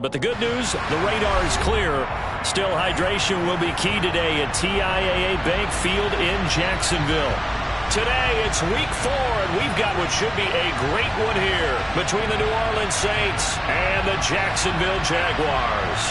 But the good news, the radar is clear. Still, hydration will be key today at TIAA Bank Field in Jacksonville. Today, it's week 4, and we've got what should be a great one here between the New Orleans Saints and the Jacksonville Jaguars.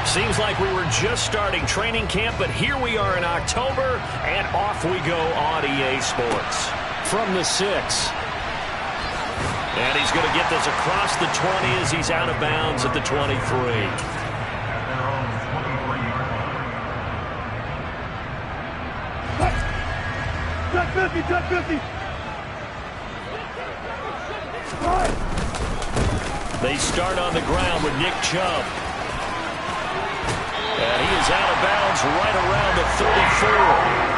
Seems like we were just starting training camp, but here we are in October, and off we go on EA Sports. From the 6. And he's going to get this across the 20 as he's out of bounds at the 23. Touch 50, touch 50. They start on the ground with Nick Chubb. And he is out of bounds right around the 34.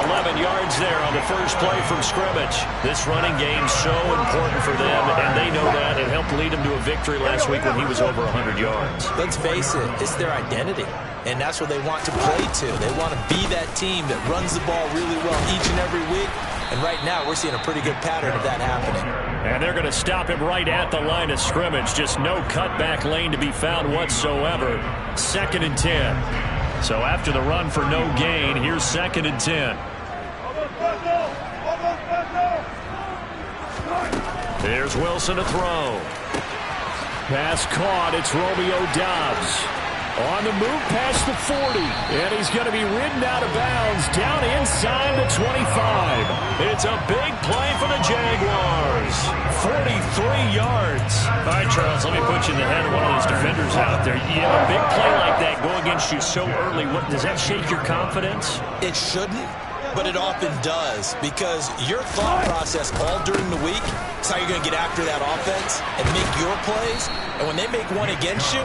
11 yards there on the first play from scrimmage. This running game so important for them, and they know that. It helped lead them to a victory last week when he was over 100 yards. Let's face it, it's their identity, and that's what they want to play to. They want to be that team that runs the ball really well each and every week, and right now we're seeing a pretty good pattern of that happening. And they're going to stop him right at the line of scrimmage. Just no cutback lane to be found whatsoever. 2nd and 10. So after the run for no gain, here's 2nd and 10. There's Wilson to throw. Pass caught. It's Romeo Doubs. On the move past the 40. And he's going to be ridden out of bounds down inside the 25. It's a big play for the Jaguars. 43 yards. All right, Charles, let me put you in the head of one of those defenders out there. You have a big play like that go against you so early. Does that shake your confidence? It shouldn't, but it often does, because your thought process all during the week is how you're going to get after that offense and make your plays. And when they make one against you,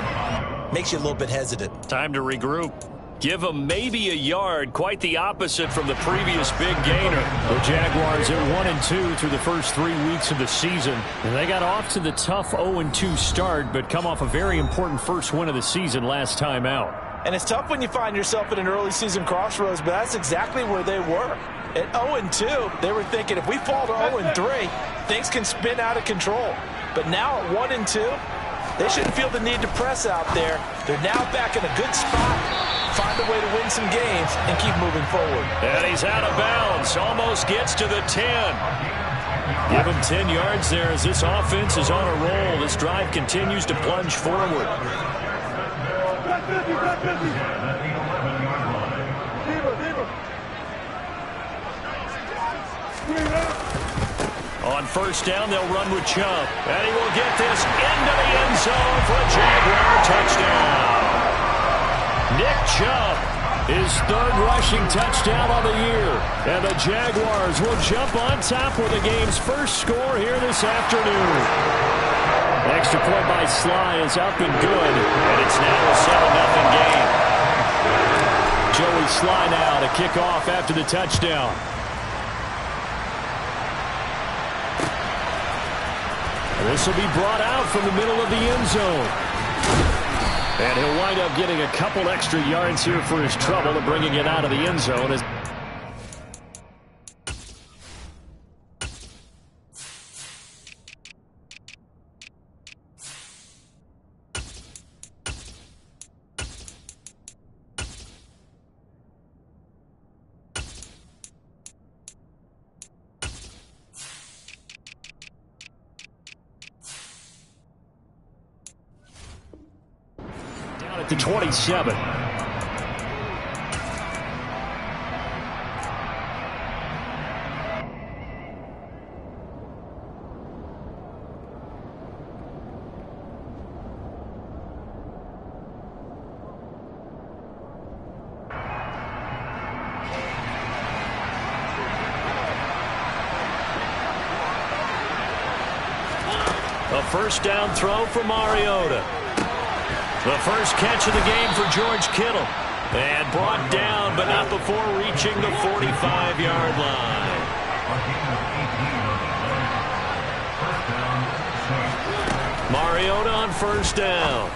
makes you a little bit hesitant. Time to regroup. Give them maybe a yard. Quite the opposite from the previous big gainer. The Jaguars at 1-2 through the first 3 weeks of the season. And they got off to the tough 0-2 start, but come off a very important first win of the season last time out. And it's tough when you find yourself at an early season crossroads, but that's exactly where they were. At 0-2, they were thinking if we fall to 0-3, things can spin out of control. But now at 1-2, they shouldn't feel the need to press out there. They're now back in a good spot. Find a way to win some games and keep moving forward. And he's out of bounds. Almost gets to the 10. Give him 10 yards there as this offense is on a roll. This drive continues to plunge forward. On first down, they'll run with Chubb. And he will get this into the end zone for a Jaguar touchdown. Nick Chubb, his 3rd rushing touchdown on the year. And the Jaguars will jump on top with the game's first score here this afternoon. Extra point by Sly is up and good. And it's now a 7-0 game. Joey Sly now to kick off after the touchdown. This will be brought out from the middle of the end zone. And he'll wind up getting a couple extra yards here for his trouble and bringing it out of the end zone. At the 27. A first down throw for Mariota. The first catch of the game for George Kittle. And brought down, but not before reaching the 45-yard line. Mariota on first down.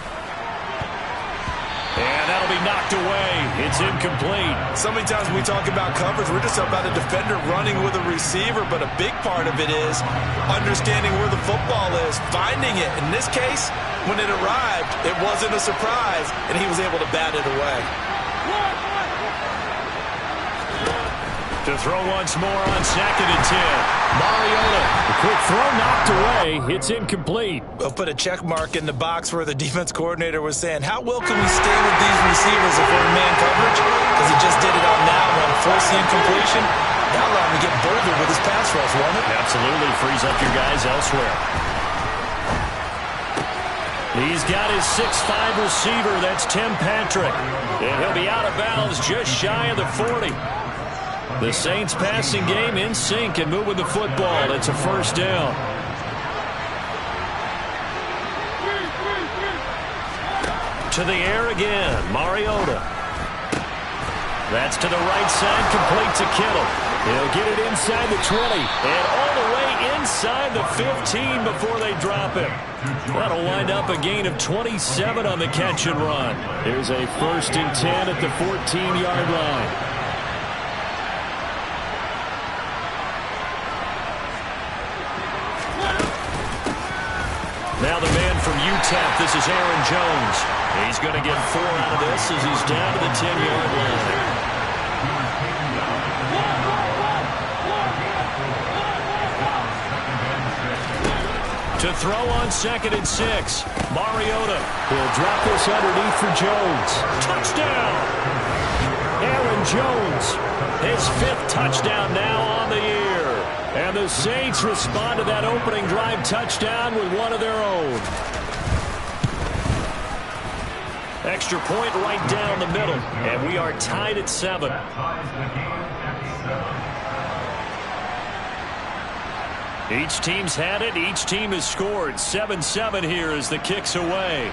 And that'll be knocked away. It's incomplete. So many times when we talk about coverage, we're just about a defender running with a receiver, but a big part of it is understanding where the football is, finding it. In this case, when it arrived, it wasn't a surprise, and he was able to bat it away. To throw once more on 2nd and 10. Mariota. The quick throw knocked away. It's incomplete. We'll put a check mark in the box where the defense coordinator was saying, how well can we stay with these receivers if we're in man coverage? Because he just did it on that one. Force the incompletion. That allowed him to get bolder with his pass rush, won't it? Absolutely. Frees up your guys elsewhere. He's got his 6'5 receiver. That's Tim Patrick. And he'll be out of bounds just shy of the 40. The Saints passing game in sync and moving the football. It's a first down. To the air again. Mariota. That's to the right side, complete to Kittle. He'll get it inside the 20 and all the way inside the 15 before they drop him. That'll wind up a gain of 27 on the catch and run. Here's a 1st and 10 at the 14-yard line. Now the man from UTEP, this is Aaron Jones. He's going to get 4 out of this as he's down to the 10-yard line. To throw on 2nd and 6. Mariota will drop this underneath for Jones. Touchdown! Aaron Jones, his 5th touchdown now on the year. And the Saints respond to that opening drive touchdown with one of their own. Extra point right down the middle. And we are tied at 7. Each team's had it. Each team has scored. 7-7 here as the kick's away.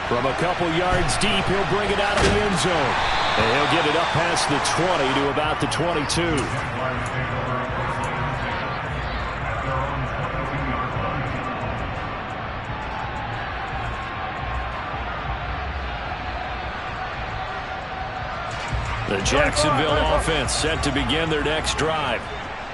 From a couple yards deep, he'll bring it out of the end zone. And he'll get it up past the 20 to about the 22. The Jacksonville offense set to begin their next drive.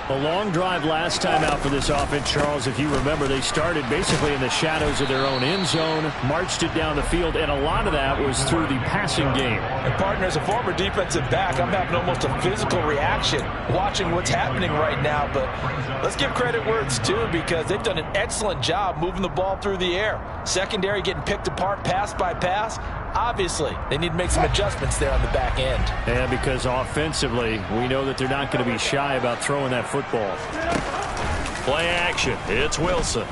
A long drive last time out for this offense, Charles. If you remember, they started basically in the shadows of their own end zone, marched it down the field, and a lot of that was through the passing game. And partner, as a former defensive back, I'm having almost a physical reaction watching what's happening right now. But let's give credit where it's due, because they've done an excellent job moving the ball through the air. Secondary getting picked apart pass by pass. Obviously, they need to make some adjustments there on the back end. And because offensively, we know that they're not going to be shy about throwing that football. Play action. It's Wilson.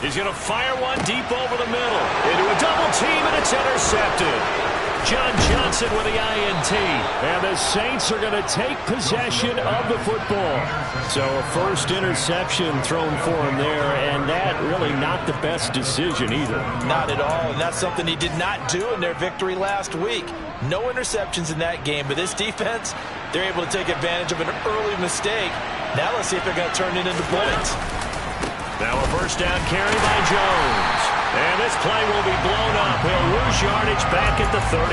He's going to fire one deep over the middle. Into a double team, and it's intercepted. John Johnson with the INT. And the Saints are going to take possession of the football. So a first interception thrown for him there, and that really not the best decision either. Not at all, and that's something he did not do in their victory last week. No interceptions in that game, but this defense, they're able to take advantage of an early mistake. Now let's see if they're going to turn it into points. Now a first down carry by Jones. And this play will be blown up. He'll lose yardage back at the 38.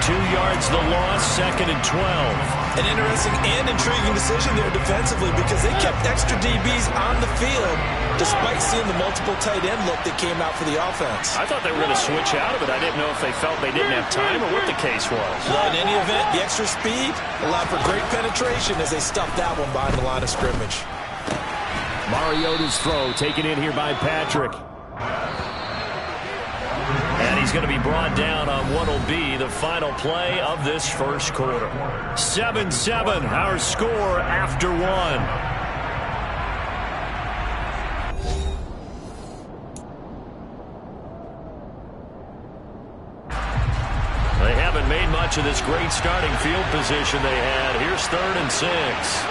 2 yards the loss, 2nd and 12. An interesting and intriguing decision there defensively, because they kept extra DBs on the field despite seeing the multiple tight end look that came out for the offense. I thought they were going to switch out of it. I didn't know if they felt they didn't have time or what the case was. Well, in any event, the extra speed allowed for great penetration as they stuffed that one behind the line of scrimmage. Mariota's throw taken in here by Patrick. And he's going to be brought down on what will be the final play of this first quarter. 7-7, our score after 1. They haven't made much of this great starting field position they had. Here's 3rd and 6.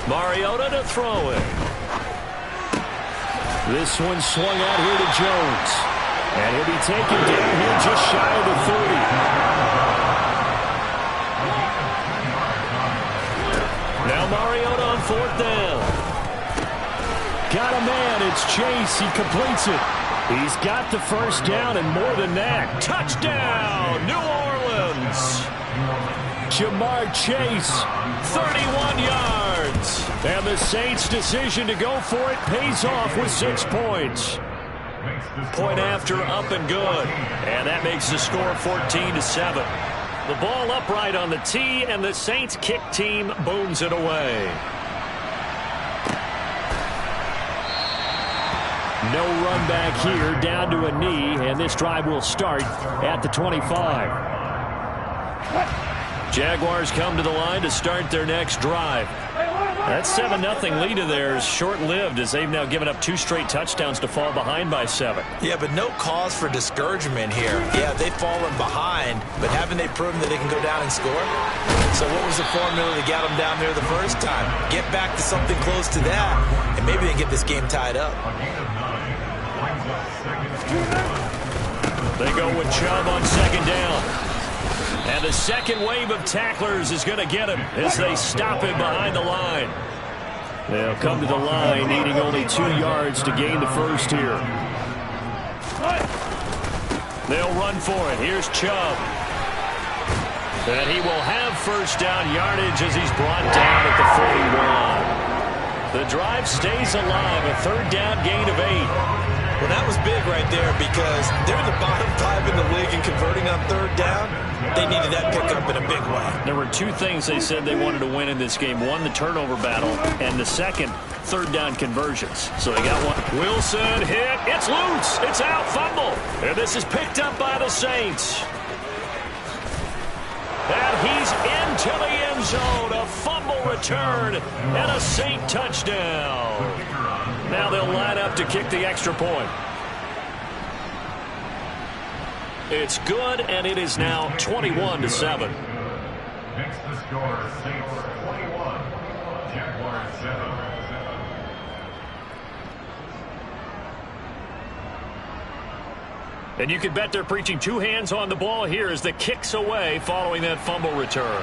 Mariota to throw it. This one swung out here to Jones. And he'll be taken down here just shy of the 30. Now Mariota on 4th down. Got a man. It's Chase. He completes it. He's got the first down and more than that. Touchdown, New Orleans. Jamar Chase, 31 yards. And the Saints' decision to go for it pays off with 6 points. Point after, up and good. And that makes the score 14-7. The ball upright on the tee, and the Saints kick team booms it away. No run back here, down to a knee, and this drive will start at the 25. Jaguars come to the line to start their next drive. That 7-0 lead of theirs short-lived as they've now given up 2 straight touchdowns to fall behind by 7. Yeah, but no cause for discouragement here. Yeah, they've fallen behind, but haven't they proven that they can go down and score? So what was the formula that got them down there the first time? Get back to something close to that, and maybe they can get this game tied up. They go with Chubb on 2nd down. And the second wave of tacklers is going to get him as they stop him behind the line. They'll come to the line needing only 2 yards to gain the first here. They'll run for it. Here's Chubb. And he will have first down yardage as he's brought down at the 41. The drive stays alive, a 3rd down gain of 8. Well, that was big right there because they're the bottom 5 in the league in converting on 3rd down. They needed that pickup in a big way. There were 2 things they said they wanted to win in this game. One, the turnover battle, and the second, 3rd down conversions. So they got one. Wilson hit. It's loose. It's out. Fumble. And this is picked up by the Saints. And he's into the end zone. A fumble return and a Saint touchdown. Now they'll line up to kick the extra point. It's good, and it is now 21-7. Next to score, Saints 21, Jaguars 7. And you can bet they're preaching 2 hands on the ball here as the kick's away following that fumble return.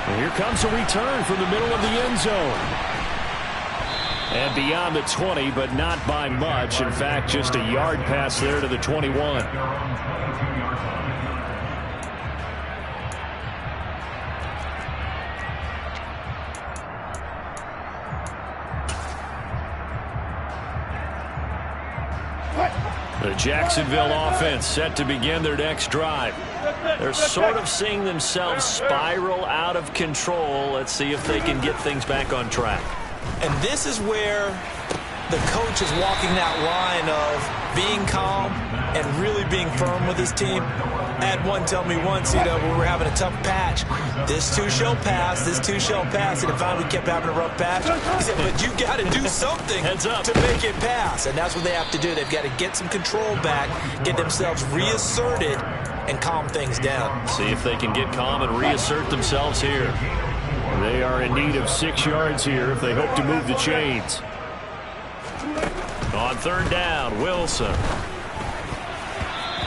And here comes a return from the middle of the end zone. And beyond the 20, but not by much. In fact, just a yard pass there to the 21. The Jacksonville offense set to begin their next drive. They're sort of seeing themselves spiral out of control. Let's see if they can get things back on track. And this is where the coach is walking that line of being calm and really being firm with his team. I had one tell me once, when we were having a tough patch, this too shall pass, this too shall pass, and finally we kept having a rough patch. He said, but you got to do something to make it pass, and that's what they have to do. They've got to get some control back, get themselves reasserted, and calm things down. See if they can get calm and reassert themselves here. They are in need of 6 yards here if they hope to move the chains. On 3rd down, Wilson.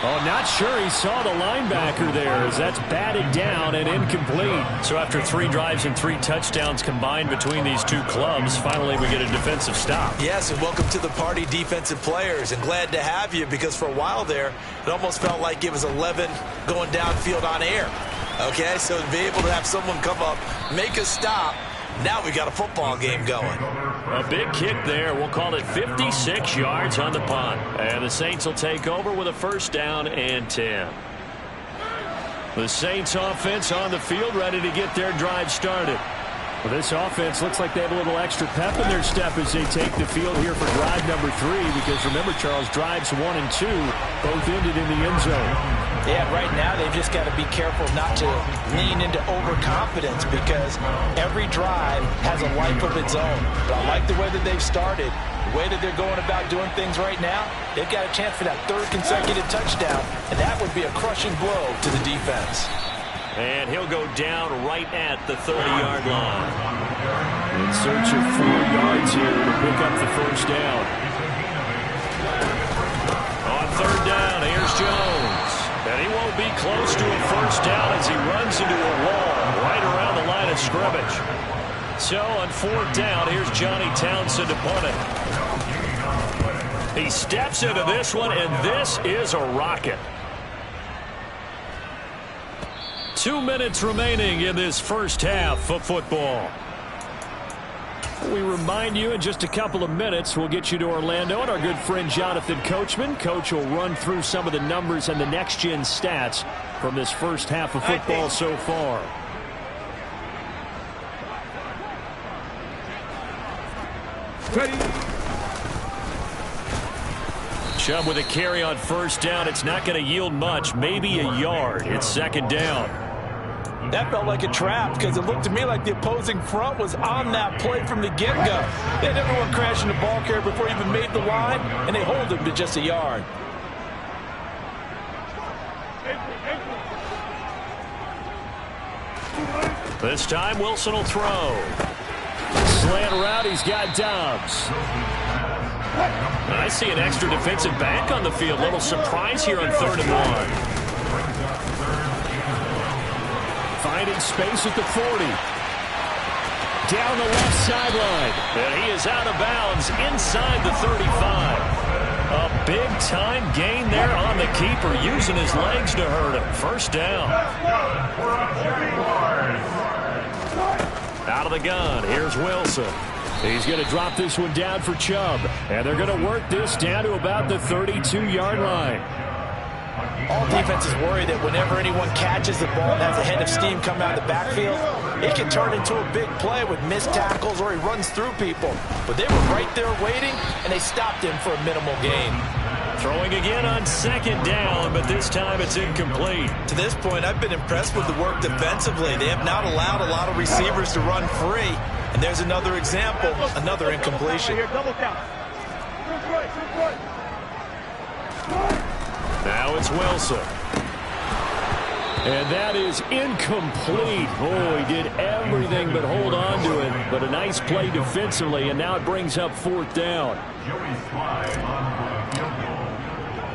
Oh, not sure he saw the linebacker there as that's batted down and incomplete. So after 3 drives and 3 touchdowns combined between these 2 clubs, finally we get a defensive stop. Yes, and welcome to the party, defensive players, and glad to have you because for a while there, it almost felt like it was 11 going downfield on air. Okay, so to be able to have someone come up, make a stop, now we got a football game going. A big kick there. We'll call it 56 yards on the punt. And the Saints will take over with a 1st down and 10. The Saints offense on the field ready to get their drive started. Well, this offense looks like they have a little extra pep in their step as they take the field here for drive number 3 because remember, Charles, drives 1 and 2 both ended in the end zone. Yeah, right now they've just got to be careful not to lean into overconfidence because every drive has a life of its own. But I like the way that they've started, the way that they're going about doing things right now. They've got a chance for that 3rd consecutive touchdown, and that would be a crushing blow to the defense. And he'll go down right at the 30-yard line. In search of 4 yards here to pick up the first down. On third down, here's Jones. And he won't be close to a first down as he runs into a wall right around the line of scrimmage. So on fourth down, here's Johnny Townsend to punt it. He steps into this one, and this is a rocket. 2 minutes remaining in this first half of football. We remind you in just a couple of minutes we'll get you to Orlando and our good friend Jonathan Coachman. Coach will run through some of the numbers and the next-gen stats from this first half of football so far. Ready. Chubb with a carry on first down. It's not going to yield much, maybe a yard. It's second down. That felt like a trap because it looked to me like the opposing front was on that play from the get-go. They had everyone crashing the ball carrier before he even made the line, and they hold him to just a yard. This time Wilson will throw. Slant route, he's got Dobbs. I see an extra defensive back on the field. Little surprise here on 3rd and 1. Finding space at the 40. Down the left sideline. And he is out of bounds inside the 35. A big-time gain there on the keeper, using his legs to hurt him. First down. Out of the gun, here's Wilson. He's going to drop this one down for Chubb. And they're going to work this down to about the 32-yard line. All defenses worry that whenever anyone catches the ball and has a head of steam coming out of the backfield, it can turn into a big play with missed tackles or he runs through people. But they were right there waiting, and they stopped him for a minimal gain. Throwing again on second down, but this time it's incomplete. To this point, I've been impressed with the work defensively. They have not allowed a lot of receivers to run free. And there's another example, another incompletion. Now it's Wilson. And that is incomplete. Oh, he did everything but hold on to it. But a nice play defensively, and now it brings up 4th down. Joey Slye on for the field goal.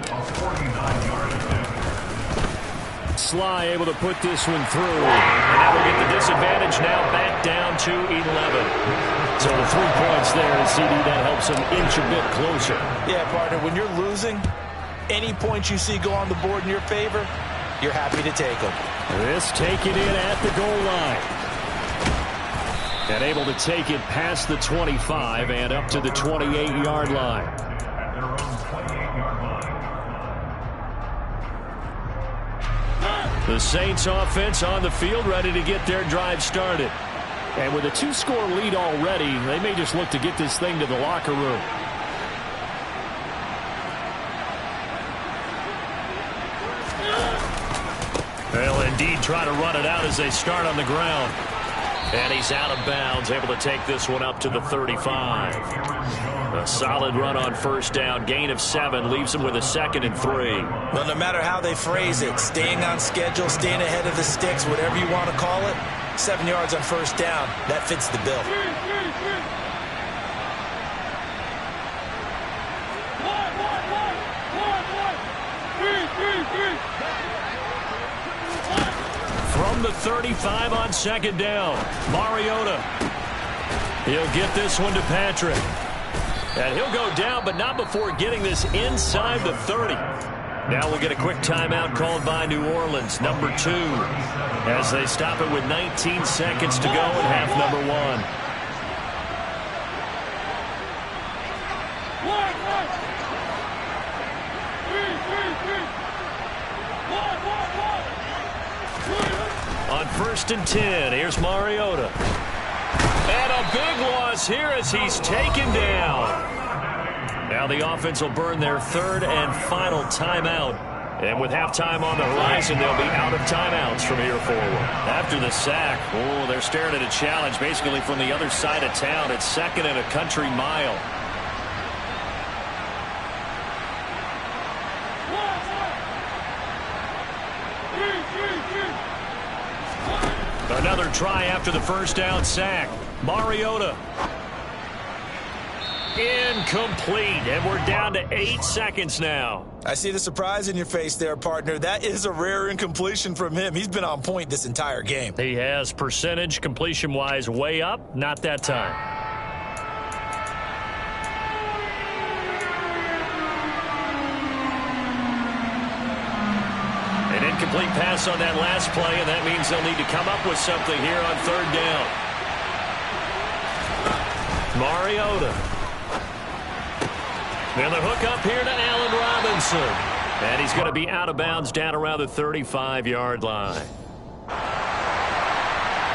A 49-yard attempt. Slye able to put this one through. And now we'll get the disadvantage now back down to 11. So the 3 points there, and CD, that helps him inch a bit closer. Yeah, partner, when you're losing, any points you see go on the board in your favor, you're happy to take them. This taken in at the goal line. And able to take it past the 25 and up to the 28-yard line. At their own 28-yard line. The Saints offense on the field, ready to get their drive started. And with a 2-score lead already, they may just look to get this thing to the locker room. They'll indeed try to run it out as they start on the ground. And he's out of bounds, able to take this one up to the 35. A solid run on first down, gain of 7, leaves him with a 2nd and 3. Well, no matter how they phrase it, staying on schedule, staying ahead of the sticks, whatever you want to call it, 7 yards on first down, that fits the bill. From the 35 on second down, Mariota. He'll get this one to Patrick. And he'll go down, but not before getting this inside the 30. Now we'll get a quick timeout called by New Orleans, number 2, as they stop it with 19 seconds to go in half number 1. On 1st and 10, here's Mariota. And a big loss here as he's taken down. Now the offense will burn their 3rd and final timeout. And with halftime on the horizon, they'll be out of timeouts from here forward. After the sack, oh, they're staring at a challenge basically from the other side of town. It's 2nd and a country mile. Another try after the first down sack. Mariota. Incomplete, and we're down to 8 seconds now. I see the surprise in your face there, partner. That is a rare incompletion from him. He's been on point this entire game. He has percentage completion-wise way up, not that time. An incomplete pass on that last play, and that means they'll need to come up with something here on third down. Mariota. And the hook up here to Allen Robinson. And he's going to be out of bounds down around the 35-yard line.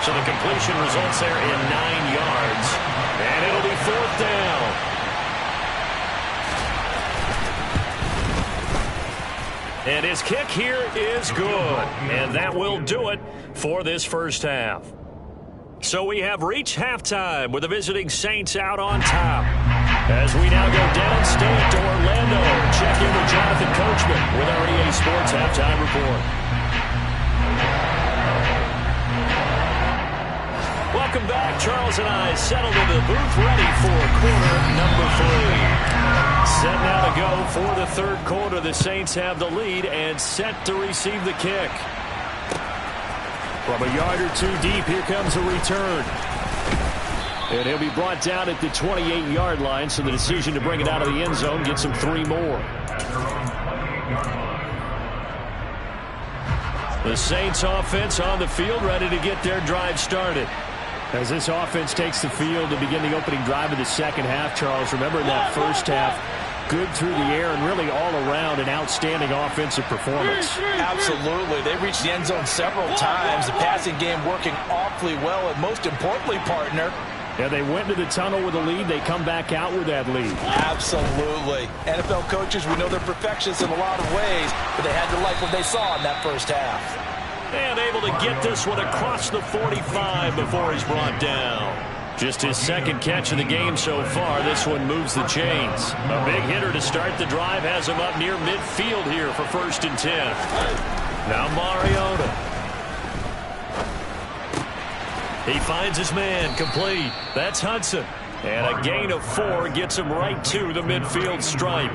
So the completion results there in 9 yards. And it'll be fourth down. And his kick here is good. And that will do it for this first half. So we have reached halftime with the visiting Saints out on top. As we now go downstate to Orlando, check in with Jonathan Coachman with our EA Sports Halftime Report. Welcome back. Charles and I settled into the booth ready for quarter number 3. Set now to go for the third quarter. The Saints have the lead and set to receive the kick. From a yard or two deep, here comes a return. And he'll be brought down at the 28-yard line, so the decision to bring it out of the end zone gets him 3 more. The Saints offense on the field, ready to get their drive started. As this offense takes the field to begin the opening drive of the second half, Charles, remember in that first half, good through the air and really all around an outstanding offensive performance. Absolutely. They reached the end zone several times. The passing game working awfully well, and most importantly, partner, yeah, they went to the tunnel with a lead. They come back out with that lead. Absolutely. NFL coaches, we know they're perfectionists in a lot of ways, but they had to like what they saw in that first half. And able to get this one across the 45 before he's brought down. Just his second catch of the game so far. This one moves the chains. A big hitter to start the drive has him up near midfield here for 1st and 10. Now Mariota. He finds his man, complete. That's Hudson. And a gain of 4 gets him right to the midfield stripe.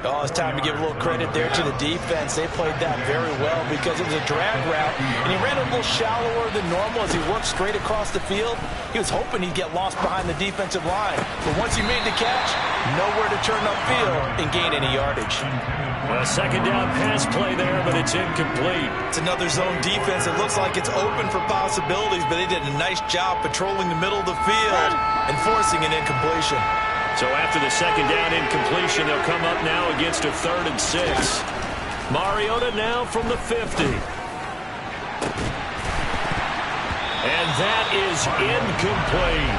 Oh, it's time to give a little credit there to the defense. They played that very well because it was a drag route, and he ran a little shallower than normal as he worked straight across the field. He was hoping he'd get lost behind the defensive line. But once he made the catch, nowhere to turn upfield and gain any yardage. A second down pass play there, but it's incomplete. It's another zone defense. It looks like it's open for possibilities, but they did a nice job patrolling the middle of the field and forcing an incompletion. So after the second down incompletion, they'll come up now against a 3rd and 6. Mariota now from the 50. And that is incomplete.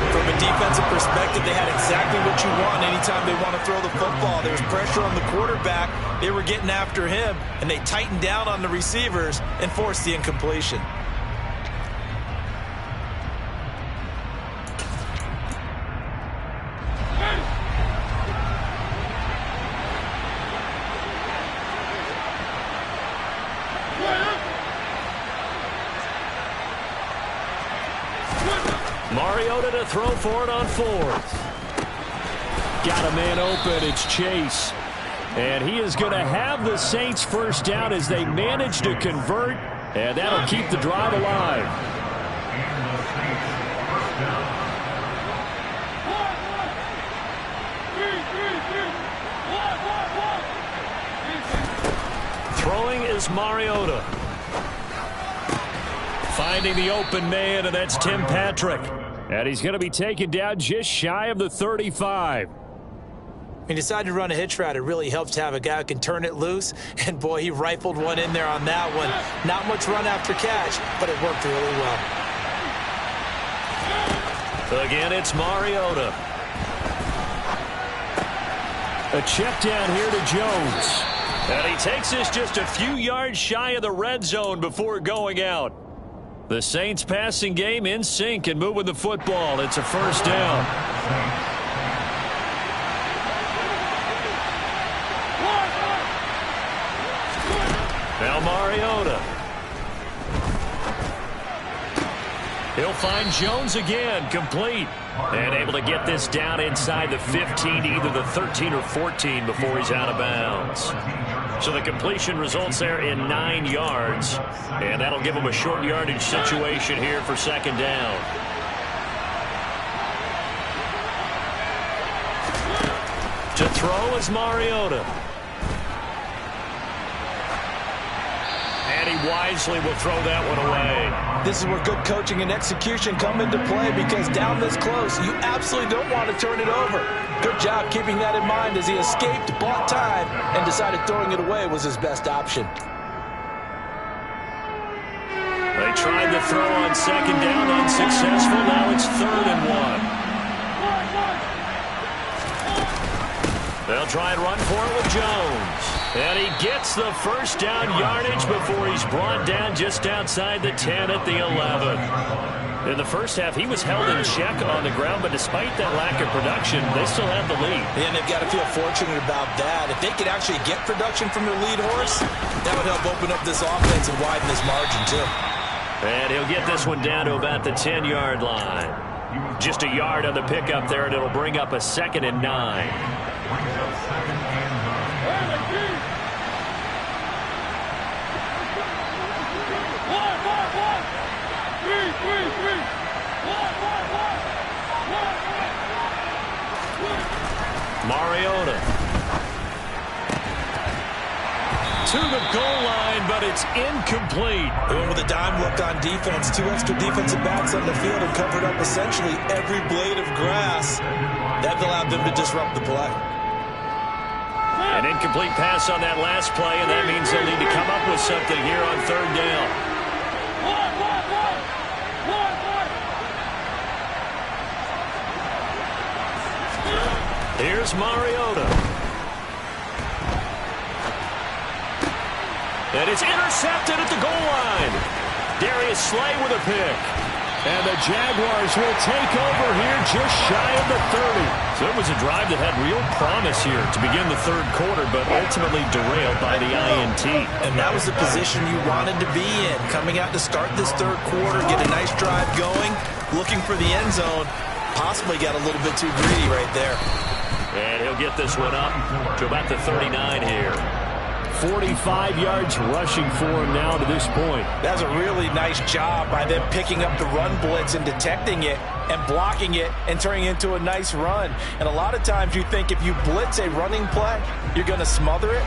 From a defensive perspective, they had exactly what you want anytime they want to throw the football. There was pressure on the quarterback. They were getting after him, and they tightened down on the receivers and forced the incompletion. Mariota to throw for it on 4th. Got a man open. It's Chase. And he is going to have the Saints first down as they manage to convert. And that'll keep the drive alive. Throwing is Mariota. Finding the open man, and that's Tim Patrick. And he's going to be taken down just shy of the 35. He decided to run a hitch route. It really helps to have a guy who can turn it loose. And, boy, he rifled one in there on that one. Not much run after catch, but it worked really well. Again, it's Mariota. A check down here to Jones. And he takes this just a few yards shy of the red zone before going out. The Saints passing game in sync and moving the football. It's a first down. Now Mariota. He'll find Jones again, complete. And able to get this down inside the 15, either the 13 or 14 before he's out of bounds. So the completion results there in 9 yards. And that'll give him a short yardage situation here for second down. To throw is Mariota. And he wisely will throw that one away. This is where good coaching and execution come into play, because down this close, you absolutely don't want to turn it over. Good job keeping that in mind as he escaped, bought time, and decided throwing it away was his best option. They tried the throw on second down, unsuccessful. Now it's 3rd and 1. They'll try and run for it with Jones. And he gets the first down yardage before he's brought down just outside the 10 at the 11. In the first half, he was held in check on the ground, but despite that lack of production, they still have the lead. And they've got to feel fortunate about that. If they could actually get production from their lead horse, that would help open up this offense and widen this margin, too. And he'll get this one down to about the 10-yard line. Just a yard on the pickup there, and it'll bring up a 2nd and 9. Mariota to the goal line, but it's incomplete. They went with a dime look on defense. 2 extra defensive backs on the field and covered up essentially every blade of grass. That allowed them to disrupt the play. An incomplete pass on that last play, and that means they'll need to come up with something here on 3rd down. Here's Mariota. And it's intercepted at the goal line. Darius Slay with a pick. And the Jaguars will take over here just shy of the 30. So it was a drive that had real promise here to begin the 3rd quarter, but ultimately derailed by the INT. And that was the position you wanted to be in. Coming out to start this 3rd quarter, get a nice drive going, looking for the end zone. Possibly got a little bit too greedy right there. And he'll get this one up to about the 39 here. 45 yards rushing for him now to this point. That's a really nice job by them picking up the run blitz and detecting it and blocking it and turning it into a nice run. And a lot of times you think if you blitz a running play, you're going to smother it.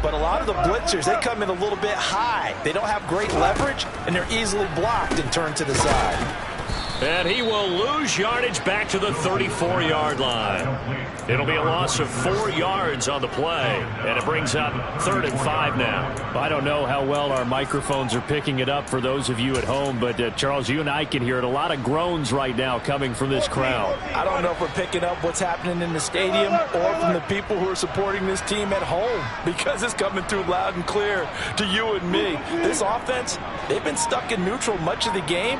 But a lot of the blitzers, they come in a little bit high. They don't have great leverage, and they're easily blocked and turned to the side. And he will lose yardage back to the 34-yard line. It'll be a loss of 4 yards on the play, and it brings up 3rd and 5 now. I don't know how well our microphones are picking it up for those of you at home, but Charles, you and I can hear it. A lot of groans right now coming from this crowd. I don't know if we're picking up what's happening in the stadium or from the people who are supporting this team at home, because it's coming through loud and clear to you and me. This offense, they've been stuck in neutral much of the game.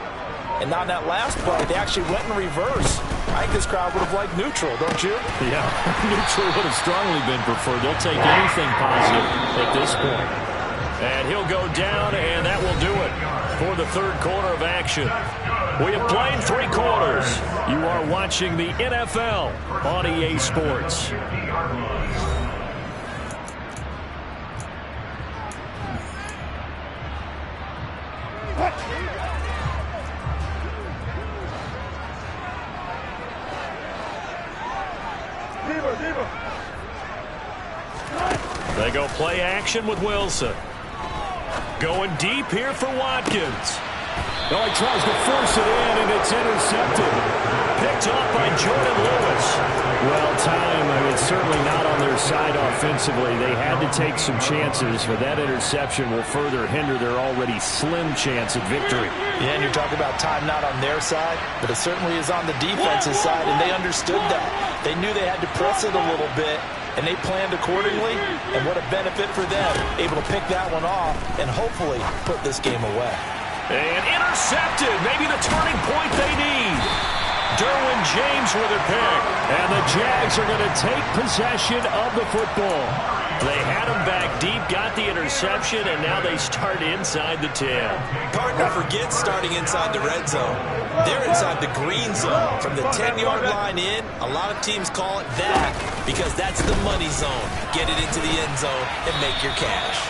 And on that last play, they actually went in reverse. I think this crowd would have liked neutral, don't you? Yeah, neutral would have strongly been preferred. They'll take anything positive at this point. And he'll go down, and that will do it for the 3rd quarter of action. We have played 3 quarters. You are watching the NFL on EA Sports. They go play action with Wilson. Going deep here for Watkins. Oh, he tries to force it in, and it's intercepted. Picked off by Jordan Lewis. Well, time, it's certainly not on their side offensively. They had to take some chances, but that interception will further hinder their already slim chance at victory. Yeah, and you're talking about time not on their side, but it certainly is on the defense's side, and they understood that. They knew they had to press it a little bit, and they planned accordingly, and what a benefit for them, able to pick that one off and hopefully put this game away. And intercepted, maybe the turning point they need. Derwin James with a pick, and the Jags are going to take possession of the football. They had him back deep, got the interception. interception, and now they start inside the 10. Partner, forget starting inside the red zone. They're inside the green zone. From the 10-yard line in, a lot of teams call it that because that's the money zone. Get it into the end zone and make your cash.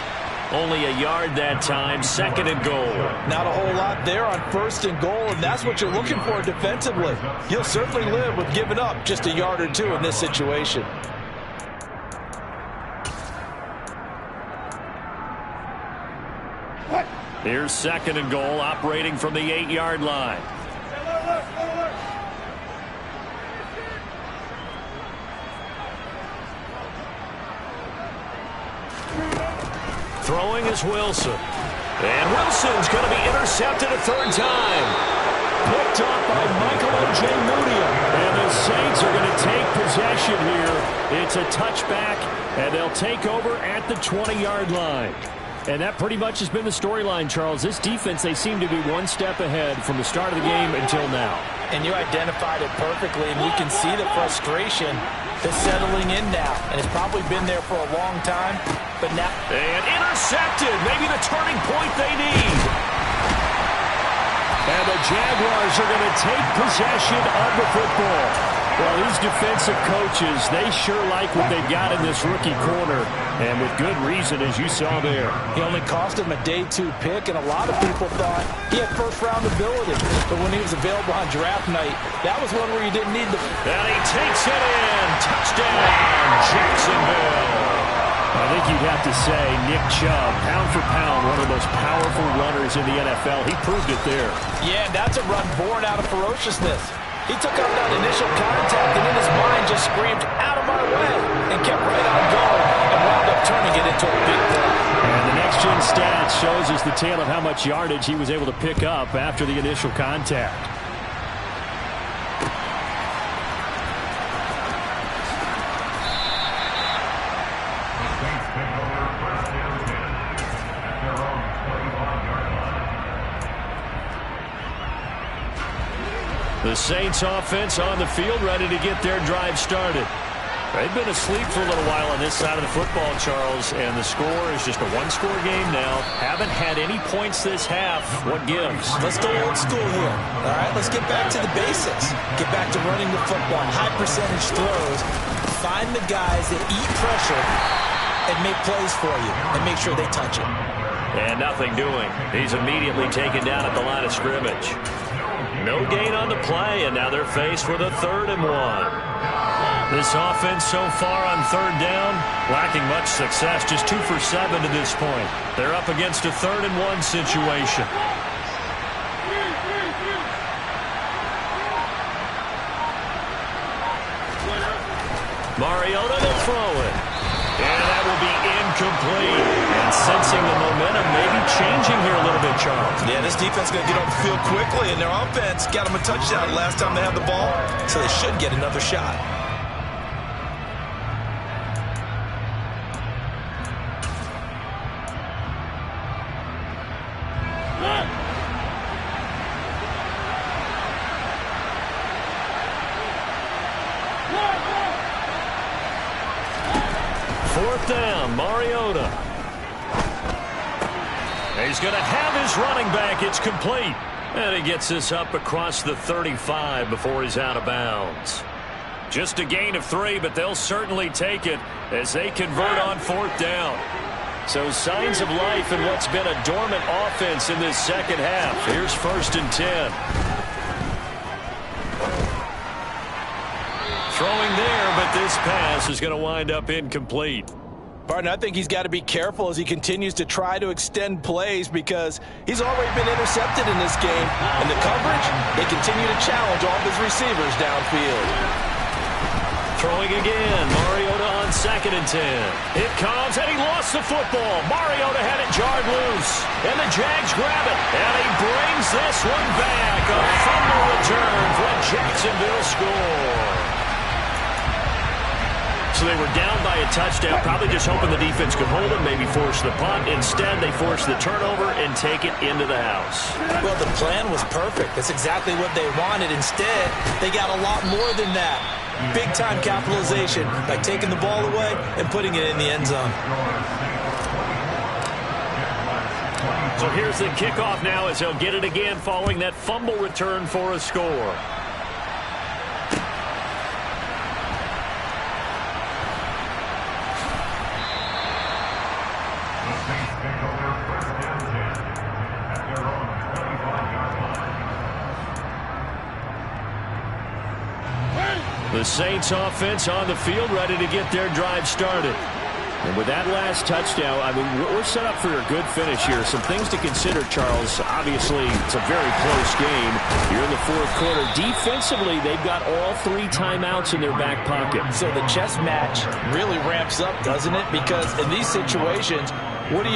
Only a yard that time, 2nd and goal. Not a whole lot there on 1st and goal, and that's what you're looking for defensively. You'll certainly live with giving up just a yard or 2 in this situation. Here's 2nd and goal, operating from the 8-yard line. Throwing is Wilson. And Wilson's going to be intercepted a 3rd time. Picked off by Michael Ojemudia. And the Saints are going to take possession here. It's a touchback, and they'll take over at the 20-yard line. And that pretty much has been the storyline, Charles. This defense, they seem to be one step ahead from the start of the game until now. And you identified it perfectly, and you can see the frustration that's settling in now. And it's probably been there for a long time, but now... And intercepted, maybe the turning point they need. And the Jaguars are going to take possession of the football. Well, these defensive coaches, they sure like what they've got in this rookie corner, and with good reason, as you saw there. He only cost him a day 2 pick, and a lot of people thought he had first-round ability. But when he was available on draft night, that was one where you didn't need the... And he takes it in. Touchdown, Jacksonville. I think you'd have to say Nick Chubb, pound for pound, one of the most powerful runners in the NFL. He proved it there. Yeah, that's a run born out of ferociousness. He took out that initial contact and in his mind just screamed, out of my way, and kept right on going and wound up turning it into a big play. And the next-gen stats shows us the tale of how much yardage he was able to pick up after the initial contact. The Saints offense on the field, ready to get their drive started. They've been asleep for a little while on this side of the football, Charles, and the score is just a one-score game now. Haven't had any points this half. What gives? Let's go old school here. All right, let's get back to the basics. Get back to running the football, high percentage throws. Find the guys that eat pressure and make plays for you and make sure they touch it. And nothing doing. He's immediately taken down at the line of scrimmage. No gain on the play, and now they're faced with a 3rd and 1. This offense so far on 3rd down, lacking much success, just 2 for 7 to this point. They're up against a 3rd and 1 situation. Mariota to throw it. And that will be incomplete. And sensing the momentum maybe changing here a little bit, Charles. Yeah, this defense is going to get off the field quickly, and their offense got them a touchdown last time they had the ball, so they should get another shot. Fourth down, Mariota. He's going to have his running back. It's complete. And he gets this up across the 35 before he's out of bounds. Just a gain of 3, but they'll certainly take it as they convert on 4th down. So signs of life in what's been a dormant offense in this second half. Here's 1st and 10. Throwing there, but this pass is going to wind up incomplete. Barton, I think he's got to be careful as he continues to try to extend plays because he's already been intercepted in this game. And the coverage, they continue to challenge all of his receivers downfield. Throwing again, Mariota on 2nd and 10. It comes, and he lost the football. Mariota had it jarred loose, and the Jags grab it. And he brings this one back. A fumble return for a Jacksonville score. So they were down by a touchdown, probably just hoping the defense could hold them, maybe force the punt. Instead, they force the turnover and take it into the house. Well, the plan was perfect. That's exactly what they wanted. Instead, they got a lot more than that. Big-time capitalization by taking the ball away and putting it in the end zone. So here's the kickoff now as he'll get it again following that fumble return for a score. The Saints offense on the field ready to get their drive started. And with that last touchdown, I mean, we're set up for a good finish here. Some things to consider, Charles. Obviously, it's a very close game. You're in the fourth quarter. Defensively, they've got all 3 timeouts in their back pocket. So the chess match really ramps up, doesn't it? Because in these situations, what do?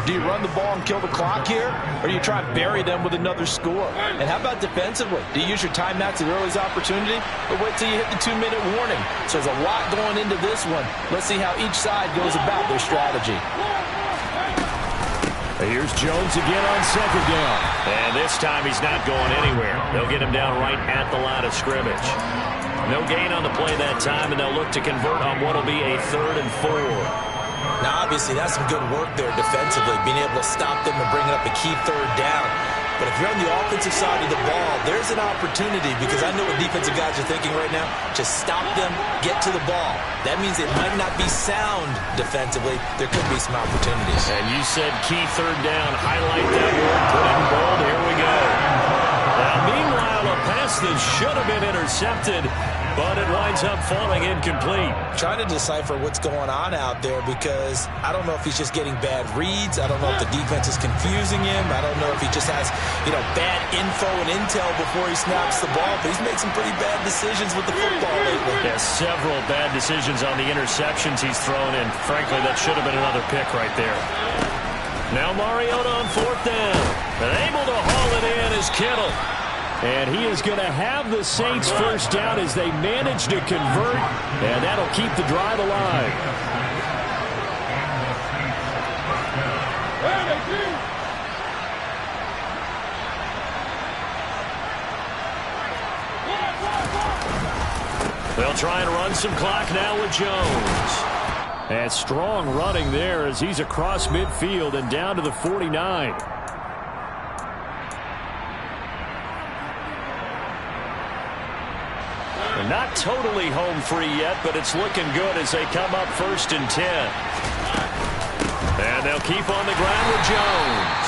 Do you run the ball and kill the clock here? Or do you try and bury them with another score? And how about defensively? Do you use your timeouts at early's opportunity? Or wait till you hit the 2-minute warning? So there's a lot going into this one. Let's see how each side goes about their strategy. Here's Jones again on second down. And this time he's not going anywhere. They'll get him down right at the line of scrimmage. No gain on the play that time, and they'll look to convert on what will be a 3rd and 4. Now, obviously, that's some good work there defensively, being able to stop them and bring up a key 3rd down. But if you're on the offensive side of the ball, there's an opportunity, because I know what defensive guys are thinking right now. Just stop them, get to the ball. That means it might not be sound defensively. There could be some opportunities. And you said key 3rd down. Highlight that word, put it in bold. Here we go. Now, meanwhile, a pass that should have been intercepted, but it winds up falling incomplete. Trying to decipher what's going on out there, because I don't know if he's just getting bad reads. I don't know if the defense is confusing him. I don't know if he just has, bad info and intel before he snaps the ball. But he's made some pretty bad decisions with the football lately. Yeah, several bad decisions on the interceptions he's thrown, and frankly, that should have been another pick right there. Now Mariota on 4th down. And able to haul it in is Kittle. And he is going to have the Saints first down as they manage to convert, and that'll keep the drive alive. They'll try and run some clock now with Jones. And strong running there as he's across midfield and down to the 49. They're not totally home free yet, but it's looking good as they come up 1st and 10. And they'll keep on the ground with Jones.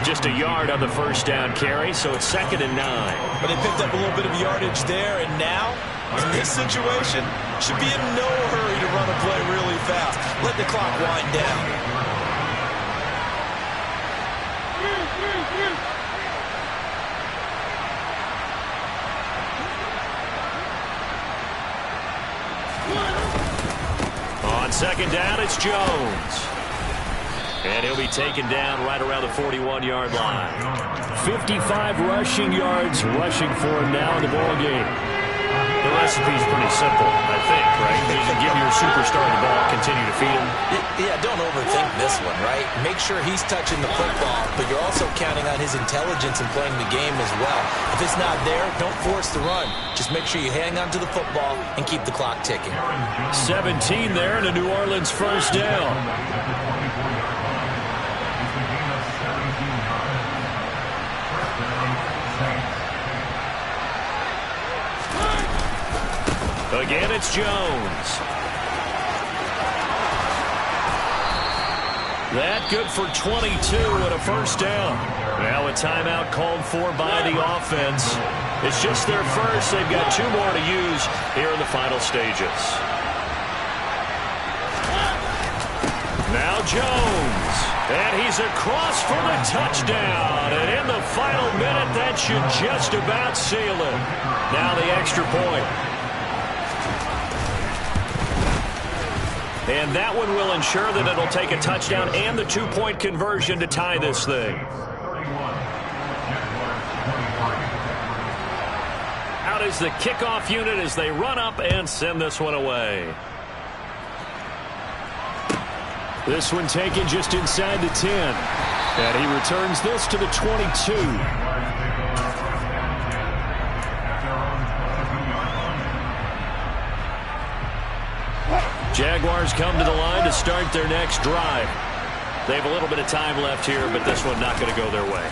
Just a yard on the first down carry, so it's 2nd and 9. But they picked up a little bit of yardage there, and now, in this situation, should be in no hurry to run a play really fast. Let the clock wind down. On 2nd down, it's Jones. And he'll be taken down right around the 41-yard line. 55 rushing yards rushing for him now in the ballgame. The recipe's pretty simple, I think, right? You can give your superstar the ball, continue to feed him. Yeah, don't overthink this one, right? Make sure he's touching the football, but you're also counting on his intelligence in playing the game as well. If it's not there, don't force the run. Just make sure you hang on to the football and keep the clock ticking. 17 there and a New Orleans first down. Again, it's Jones. That good for 22 and a first down. Now a timeout called for by the offense. It's just their first. They've got 2 more to use here in the final stages. Now Jones. And he's across for the touchdown. And in the final minute, that should just about seal it. Now the extra point. And that one will ensure that it'll take a touchdown and the 2-point conversion to tie this thing. Out is the kickoff unit as they run up and send this one away. This one taken just inside the 10. And he returns this to the 22. Jaguars come to the line to start their next drive. They have a little bit of time left here, but this one not going to go their way.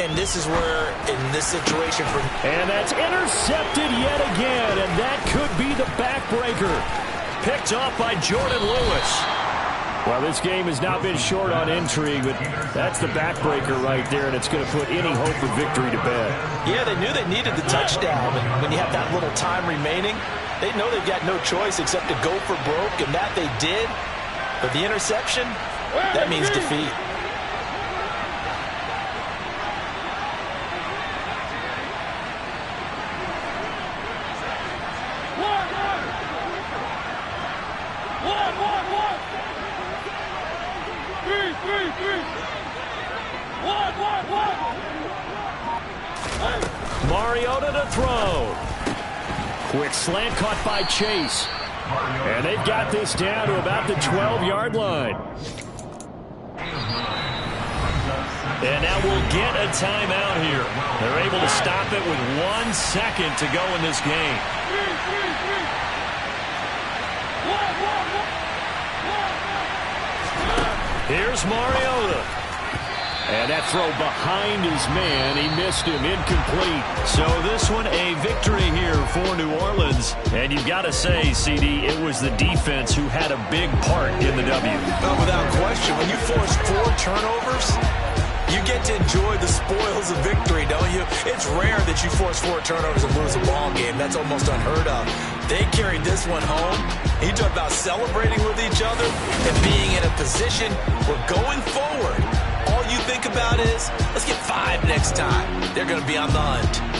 And this is where, in this situation... And that's intercepted yet again, and that could be the backbreaker. Picked off by Jordan Lewis. Well, this game has not been short on intrigue, but that's the backbreaker right there, and it's going to put any hope of victory to bed. Yeah, they knew they needed the touchdown, and when you have that little time remaining, they know they've got no choice except to go for broke, and that they did. But the interception, that means defeat. Mariota to throw. Quick slant caught by Chase. And they've got this down to about the 12-yard line. And now we'll get a timeout here. They're able to stop it with 1 second to go in this game. Here's Mariota. And that throw behind his man. He missed him. Incomplete. So this one a victory here for New Orleans. And you've got to say, CD, it was the defense who had a big part in the W. Well, without question, when you force 4 turnovers, you get to enjoy the spoils of victory, don't you? It's rare that you force 4 turnovers and lose a ball game. That's almost unheard of. They carried this one home. You talk about celebrating with each other and being in a position where going forward, all you think about is, let's get 5 next time. They're going to be on the hunt.